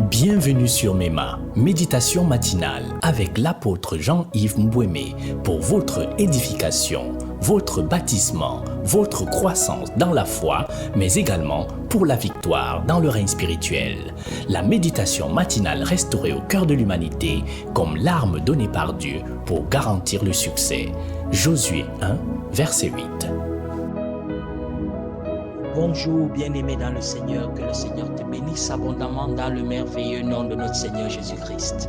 Bienvenue sur MEMA, méditation matinale avec l'apôtre Jean-Yves Mbouémé pour votre édification, votre baptisement, votre croissance dans la foi, mais également pour la victoire dans le règne spirituel. La méditation matinale restaurée au cœur de l'humanité comme l'arme donnée par Dieu pour garantir le succès. Josué 1, verset 8. Bonjour, bien-aimé dans le Seigneur, que le Seigneur te bénisse abondamment dans le merveilleux nom de notre Seigneur Jésus-Christ.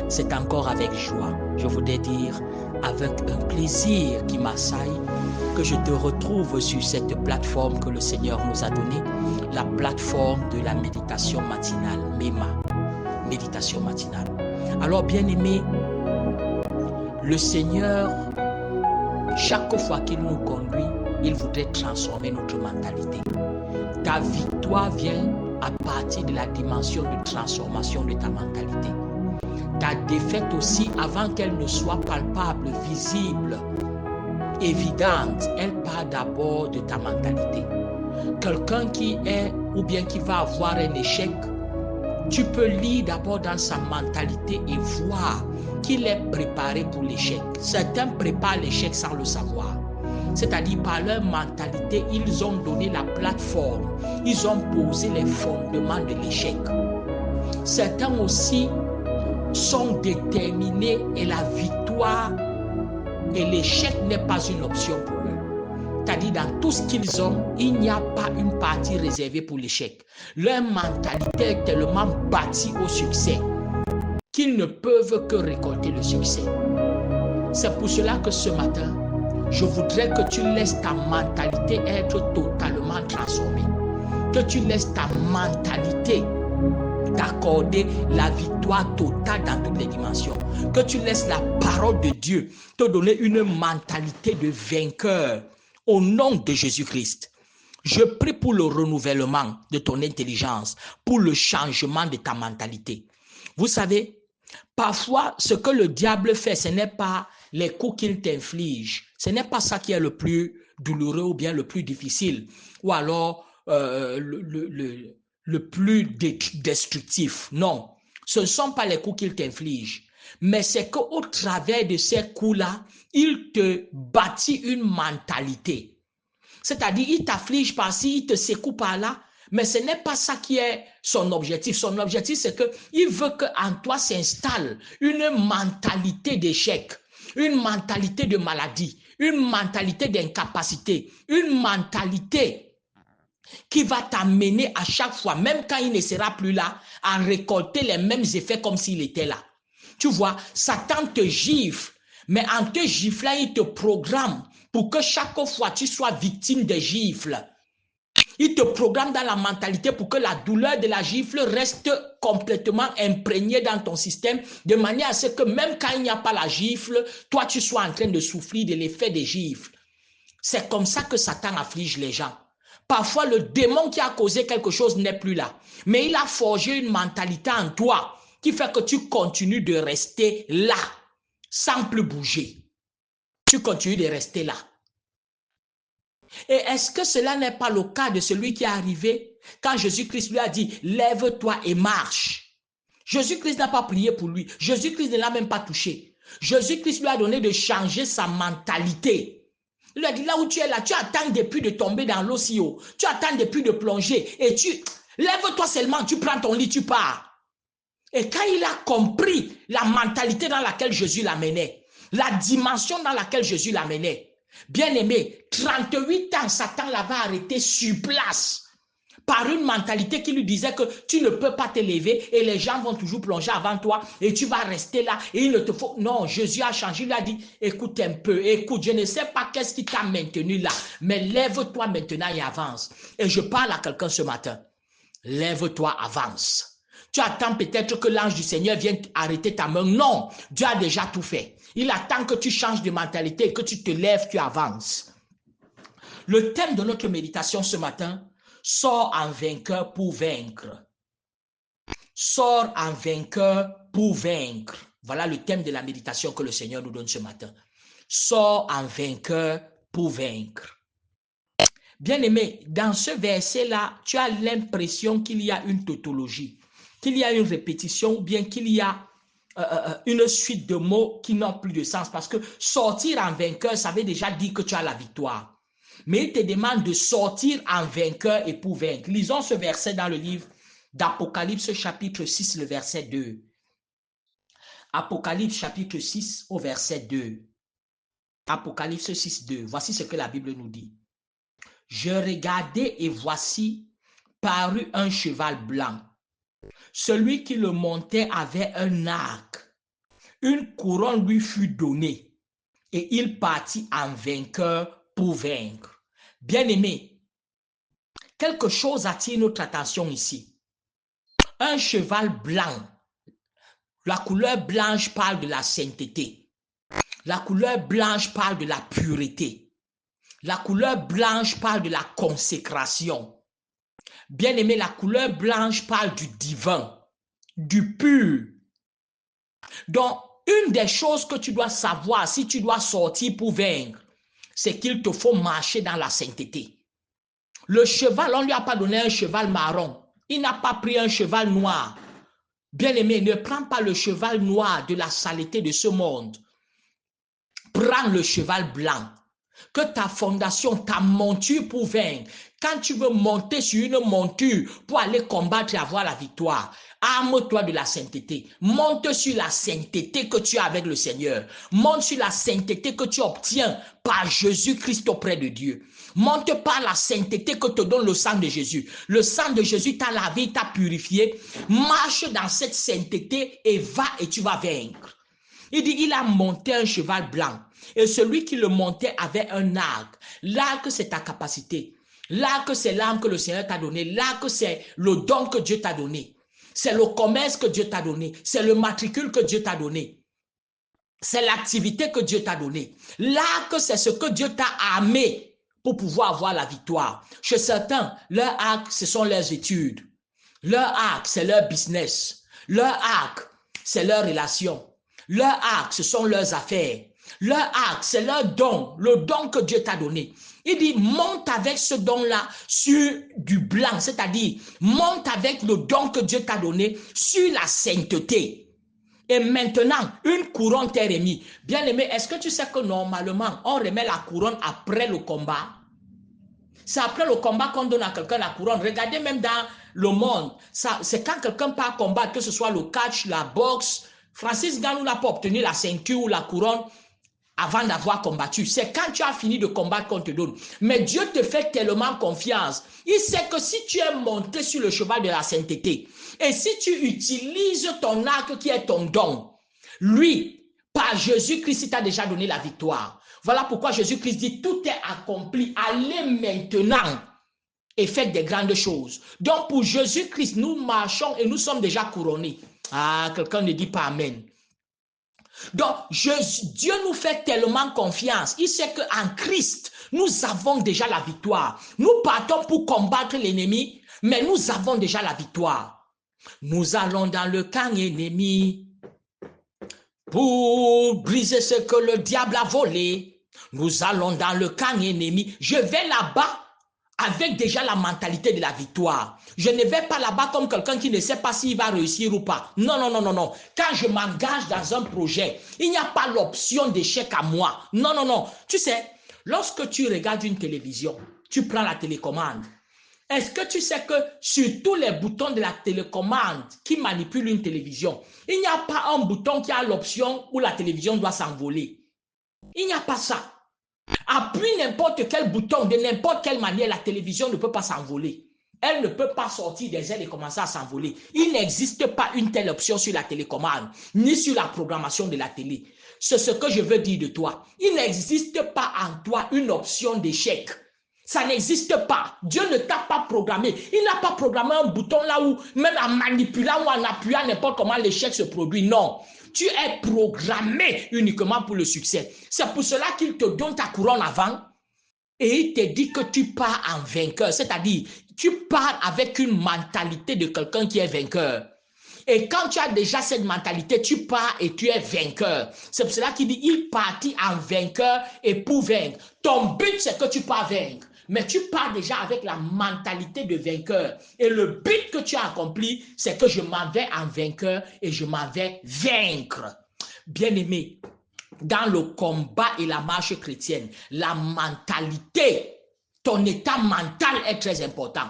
C'est encore avec joie, je voudrais dire, avec un plaisir qui m'assaille, que je te retrouve sur cette plateforme que le Seigneur nous a donnée, la plateforme de la méditation matinale, MEMA, méditation matinale. Alors, bien-aimé, le Seigneur, chaque fois qu'il nous conduit, il voudrait transformer notre mentalité. Ta victoire vient à partir de la dimension de transformation de ta mentalité. Ta défaite aussi, avant qu'elle ne soit palpable, visible, évidente, elle part d'abord de ta mentalité. Quelqu'un qui est ou bien qui va avoir un échec, tu peux lire d'abord dans sa mentalité et voir qu'il est préparé pour l'échec. Certains préparent l'échec sans le savoir. C'est-à-dire par leur mentalité, ils ont donné la plateforme, ils ont posé les fondements de l'échec. Certains aussi sont déterminés et la victoire et l'échec n'est pas une option pour eux. C'est-à-dire dans tout ce qu'ils ont, il n'y a pas une partie réservée pour l'échec. Leur mentalité est tellement bâtie au succès qu'ils ne peuvent que récolter le succès. C'est pour cela que ce matin, je voudrais que tu laisses ta mentalité être totalement transformée. Que tu laisses ta mentalité t'accorder la victoire totale dans toutes les dimensions. Que tu laisses la parole de Dieu te donner une mentalité de vainqueur au nom de Jésus-Christ. Je prie pour le renouvellement de ton intelligence, pour le changement de ta mentalité. Vous savez, parfois, ce que le diable fait, ce n'est pas les coups qu'il t'inflige. Ce n'est pas ça qui est le plus douloureux ou bien le plus difficile. Ou alors le plus destructif. Non, ce ne sont pas les coups qu'il t'inflige. Mais c'est qu'au travers de ces coups-là, il te bâtit une mentalité. C'est-à-dire, il t'afflige par-ci, il te secoue par-là. Mais ce n'est pas ça qui est son objectif. Son objectif, c'est qu'il veut qu'en toi s'installe une mentalité d'échec, une mentalité de maladie, une mentalité d'incapacité, une mentalité qui va t'amener à chaque fois, même quand il ne sera plus là, à récolter les mêmes effets comme s'il était là. Tu vois, Satan te gifle, mais en te giflant, il te programme pour que chaque fois tu sois victime des gifles. Il te programme dans la mentalité pour que la douleur de la gifle reste complètement imprégnée dans ton système, de manière à ce que même quand il n'y a pas la gifle, toi tu sois en train de souffrir de l'effet des gifles. C'est comme ça que Satan afflige les gens. Parfois, le démon qui a causé quelque chose n'est plus là, mais il a forgé une mentalité en toi qui fait que tu continues de rester là, sans plus bouger. Tu continues de rester là. Et est-ce que cela n'est pas le cas de celui qui est arrivé quand Jésus-Christ lui a dit « Lève-toi et marche ». Jésus-Christ n'a pas prié pour lui. Jésus-Christ ne l'a même pas touché. Jésus-Christ lui a donné de changer sa mentalité. Il lui a dit « Là où tu es là, tu attends depuis de tomber dans l'eau si haut. Tu attends depuis de plonger. Et tu lève-toi seulement, tu prends ton lit, tu pars. » Et quand il a compris la mentalité dans laquelle Jésus l'amenait, la dimension dans laquelle Jésus l'amenait, bien-aimé, 38 ans, Satan l'avait arrêté sur place par une mentalité qui lui disait que tu ne peux pas te lever et les gens vont toujours plonger avant toi et tu vas rester là et il ne te faut... Non, Jésus a changé, il lui a dit, écoute un peu, écoute, je ne sais pas qu'est-ce qui t'a maintenu là, mais lève-toi maintenant et avance. Et je parle à quelqu'un ce matin, lève-toi, avance. Tu attends peut-être que l'ange du Seigneur vienne arrêter ta main. Non, Dieu a déjà tout fait. Il attend que tu changes de mentalité, que tu te lèves, tu avances. Le thème de notre méditation ce matin, sors en vainqueur pour vaincre. Sors en vainqueur pour vaincre. Voilà le thème de la méditation que le Seigneur nous donne ce matin. Sors en vainqueur pour vaincre. Bien-aimé, dans ce verset-là, tu as l'impression qu'il y a une tautologie. qu'il y a une répétition ou bien qu'il y a une suite de mots qui n'ont plus de sens. Parce que sortir en vainqueur, ça veut déjà dire que tu as la victoire. Mais il te demande de sortir en vainqueur et pour vaincre. Lisons ce verset dans le livre d'Apocalypse chapitre 6, le verset 2. Apocalypse chapitre 6 au verset 2. Apocalypse 6, 2. Voici ce que la Bible nous dit. Je regardais et voici parut un cheval blanc. Celui qui le montait avait un arc. Une couronne lui fut donnée et il partit en vainqueur pour vaincre. Bien-aimé, quelque chose attire notre attention ici. Un cheval blanc. La couleur blanche parle de la sainteté. La couleur blanche parle de la pureté. La couleur blanche parle de la consécration. Bien-aimé, la couleur blanche parle du divin, du pur. Donc, une des choses que tu dois savoir si tu dois sortir pour vaincre, c'est qu'il te faut marcher dans la sainteté. Le cheval, on ne lui a pas donné un cheval marron. Il n'a pas pris un cheval noir. Bien-aimé, ne prends pas le cheval noir de la saleté de ce monde. Prends le cheval blanc. Que ta fondation, ta monture pour vaincre, quand tu veux monter sur une monture pour aller combattre et avoir la victoire, arme-toi de la sainteté. Monte sur la sainteté que tu as avec le Seigneur. Monte sur la sainteté que tu obtiens par Jésus-Christ auprès de Dieu. Monte par la sainteté que te donne le sang de Jésus. Le sang de Jésus t'a lavé, t'a purifié. Marche dans cette sainteté et va et tu vas vaincre. Il dit, il a monté un cheval blanc. Et celui qui le montait avait un arc. L'arc, c'est ta capacité. L'arc, c'est l'arme que le Seigneur t'a donné. L'arc, c'est le don que Dieu t'a donné. C'est le commerce que Dieu t'a donné. C'est le matricule que Dieu t'a donné. C'est l'activité que Dieu t'a donné. L'arc, c'est ce que Dieu t'a armé pour pouvoir avoir la victoire. Chez certains, leur arc, ce sont leurs études. Leur arc, c'est leur business. Leur arc, c'est leur relation. Leur arc, ce sont leurs affaires. Leur arc, c'est leur don, le don que Dieu t'a donné. Il dit, monte avec ce don-là sur du blanc, c'est-à-dire, monte avec le don que Dieu t'a donné sur la sainteté. Et maintenant, une couronne t'est remise. Bien-aimé, est-ce que tu sais que normalement, on remet la couronne après le combat? C'est après le combat qu'on donne à quelqu'un la couronne. Regardez même dans le monde, c'est quand quelqu'un part combattre, que ce soit le catch, la boxe. Francis Ngannou n'a pas obtenu la ceinture ou la couronne avant d'avoir combattu. C'est quand tu as fini de combattre qu'on te donne. Mais Dieu te fait tellement confiance. Il sait que si tu es monté sur le cheval de la sainteté et si tu utilises ton arc qui est ton don, lui, par Jésus-Christ, il t'a déjà donné la victoire. Voilà pourquoi Jésus-Christ dit, tout est accompli. Allez maintenant et faites des grandes choses. Donc pour Jésus-Christ, nous marchons et nous sommes déjà couronnés. Ah, quelqu'un ne dit pas amen. Donc, Dieu nous fait tellement confiance. Il sait qu'en Christ, nous avons déjà la victoire. Nous partons pour combattre l'ennemi, mais nous avons déjà la victoire. Nous allons dans le camp ennemi pour briser ce que le diable a volé. Nous allons dans le camp ennemi. Je vais là-bas avec déjà la mentalité de la victoire. Je ne vais pas là-bas comme quelqu'un qui ne sait pas s'il va réussir ou pas. Non, non, non, non, non. Quand je m'engage dans un projet, il n'y a pas l'option d'échec à moi. Non, non, non. Tu sais, lorsque tu regardes une télévision, tu prends la télécommande. Est-ce que tu sais que sur tous les boutons de la télécommande qui manipulent une télévision, il n'y a pas un bouton qui a l'option où la télévision doit s'envoler? Il n'y a pas ça. Appuie n'importe quel bouton, de n'importe quelle manière, la télévision ne peut pas s'envoler. Elle ne peut pas sortir des ailes et commencer à s'envoler. Il n'existe pas une telle option sur la télécommande, ni sur la programmation de la télé. C'est ce que je veux dire de toi. Il n'existe pas en toi une option d'échec. Ça n'existe pas. Dieu ne t'a pas programmé. Il n'a pas programmé un bouton là où, même en manipulant ou en appuyant n'importe comment, l'échec se produit. Non. Tu es programmé uniquement pour le succès. C'est pour cela qu'il te donne ta couronne avant et il te dit que tu pars en vainqueur. C'est-à-dire, tu pars avec une mentalité de quelqu'un qui est vainqueur. Et quand tu as déjà cette mentalité, tu pars et tu es vainqueur. C'est pour cela qu'il dit, il partit en vainqueur et pour vaincre. Ton but, c'est que tu pars vaincre. mais tu pars déjà avec la mentalité de vainqueur. Et le but que tu as accompli, c'est que je m'en vais en vainqueur et je m'en vais vaincre. Bien-aimé, dans le combat et la marche chrétienne, la mentalité, ton état mental est très important.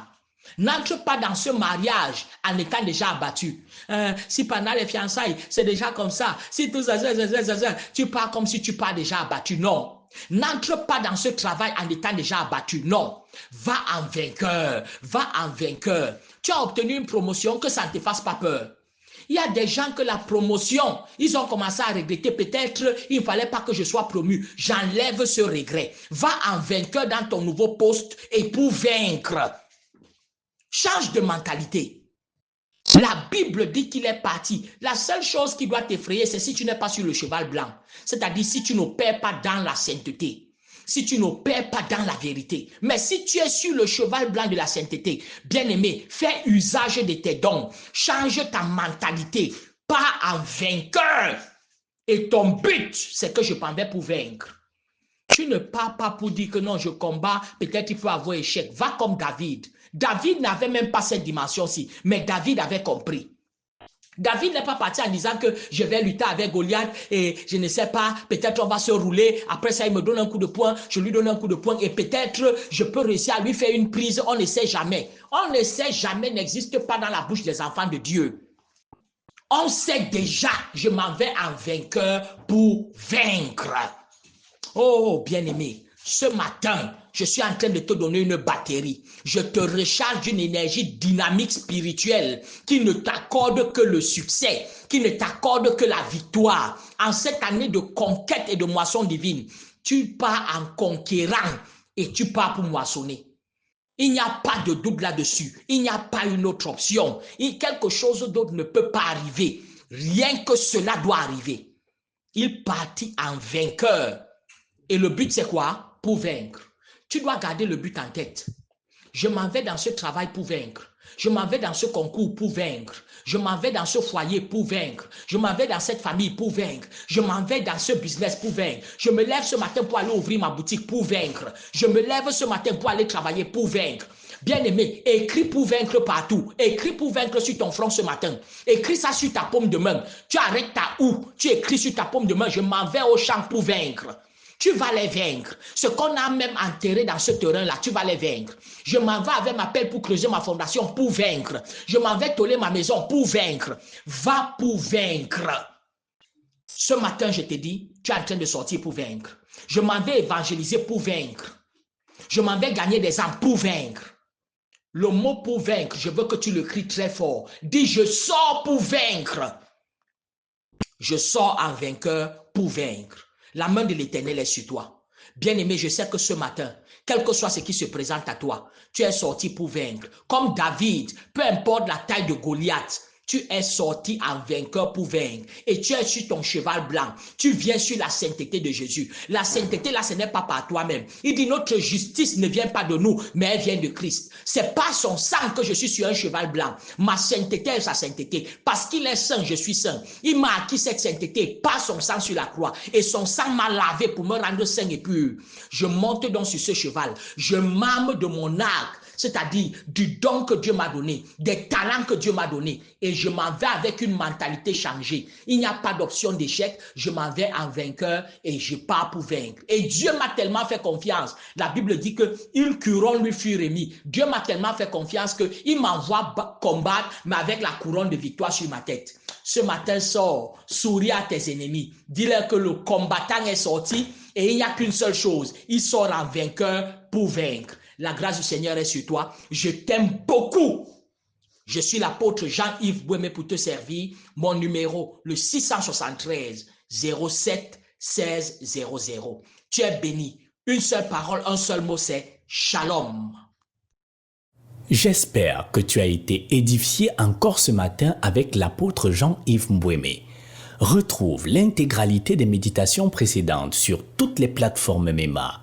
N'entre pas dans ce mariage en étant déjà abattu. Si pendant les fiançailles, c'est déjà comme ça. Si tout ça, tu pars comme si tu pars déjà abattu. Non. N'entre pas dans ce travail en étant déjà abattu. Non. Va en vainqueur. Va en vainqueur. Tu as obtenu une promotion, que ça ne te fasse pas peur. Il y a des gens que la promotion, ils ont commencé à regretter. Peut-être il ne fallait pas que je sois promu. J'enlève ce regret. Va en vainqueur dans ton nouveau poste et pour vaincre. Change de mentalité. La Bible dit qu'il est parti. La seule chose qui doit t'effrayer, c'est si tu n'es pas sur le cheval blanc. C'est-à-dire si tu n'opères pas dans la sainteté. Si tu n'opères pas dans la vérité. Mais si tu es sur le cheval blanc de la sainteté, bien-aimé, fais usage de tes dons. Change ta mentalité. Pas en vainqueur. Et ton but, c'est que je m'en vais pour vaincre. Tu ne pars pas pour dire que non, je combats, peut-être il faut avoir échec. Va comme David. David n'avait même pas cette dimension-ci, mais David avait compris. David n'est pas parti en disant que je vais lutter avec Goliath et je ne sais pas, peut-être on va se rouler, après ça il me donne un coup de poing, je lui donne un coup de poing et peut-être je peux réussir à lui faire une prise, on ne sait jamais. On ne sait jamais n'existe pas dans la bouche des enfants de Dieu. On sait déjà, je m'en vais en vainqueur pour vaincre. Oh, bien-aimé, ce matin, je suis en train de te donner une batterie. Je te recharge d'une énergie dynamique spirituelle qui ne t'accorde que le succès, qui ne t'accorde que la victoire. En cette année de conquête et de moisson divine, tu pars en conquérant et tu pars pour moissonner. Il n'y a pas de doute là-dessus. Il n'y a pas une autre option. Quelque chose d'autre ne peut pas arriver. Rien que cela doit arriver. Il partit en vainqueur. Et le but, c'est quoi? Pour vaincre. Tu dois garder le but en tête. Je m'en vais dans ce travail pour vaincre. Je m'en vais dans ce concours pour vaincre. Je m'en vais dans ce foyer pour vaincre. Je m'en vais dans cette famille pour vaincre. Je m'en vais dans ce business pour vaincre. Je me lève ce matin pour aller ouvrir ma boutique pour vaincre. Je me lève ce matin pour aller travailler pour vaincre. Bien-aimé, écris pour vaincre partout. Écris pour vaincre sur ton front ce matin. Écris ça sur ta paume de main. Tu arrêtes ta houe. Tu écris sur ta paume de main. Je m'en vais au champ pour vaincre. Tu vas les vaincre. Ce qu'on a même enterré dans ce terrain-là, tu vas les vaincre. Je m'en vais avec ma pelle pour creuser ma fondation pour vaincre. Je m'en vais toller ma maison pour vaincre. Va pour vaincre. Ce matin, je te dis, tu es en train de sortir pour vaincre. Je m'en vais évangéliser pour vaincre. Je m'en vais gagner des âmes pour vaincre. Le mot pour vaincre, je veux que tu le cries très fort. Dis, je sors pour vaincre. Je sors en vainqueur pour vaincre. La main de l'Éternel est sur toi. Bien-aimé, je sais que ce matin, quel que soit ce qui se présente à toi, tu es sorti pour vaincre. Comme David, peu importe la taille de Goliath, tu es sorti en vainqueur pour vaincre. Et tu es sur ton cheval blanc. Tu viens sur la sainteté de Jésus. La sainteté, là, ce n'est pas par toi-même. Il dit, notre justice ne vient pas de nous, mais elle vient de Christ. C'est par son sang que je suis sur un cheval blanc. Ma sainteté est sa sainteté. Parce qu'il est saint, je suis saint. Il m'a acquis cette sainteté par son sang sur la croix. Et son sang m'a lavé pour me rendre saint et pur. Je monte donc sur ce cheval. Je m'arme de mon arc. C'est-à-dire du don que Dieu m'a donné, des talents que Dieu m'a donné. Et je m'en vais avec une mentalité changée. Il n'y a pas d'option d'échec. Je m'en vais en vainqueur et je pars pour vaincre. Et Dieu m'a tellement fait confiance. La Bible dit qu'une couronne lui fut remise. Dieu m'a tellement fait confiance qu'il m'envoie combattre, mais avec la couronne de victoire sur ma tête. Ce matin, sors, souris à tes ennemis. Dis-leur que le combattant est sorti et il n'y a qu'une seule chose. Il sort en vainqueur pour vaincre. La grâce du Seigneur est sur toi. Je t'aime beaucoup. Je suis l'apôtre Jean-Yves Bouémé pour te servir. Mon numéro, le 673 07 16 00. Tu es béni. Une seule parole, un seul mot, c'est Shalom. J'espère que tu as été édifié encore ce matin avec l'apôtre Jean-Yves Mbouémé. Retrouve l'intégralité des méditations précédentes sur toutes les plateformes MEMA.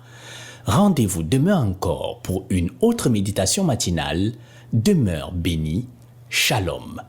Rendez-vous demain encore pour une autre méditation matinale. Demeure béni. Shalom.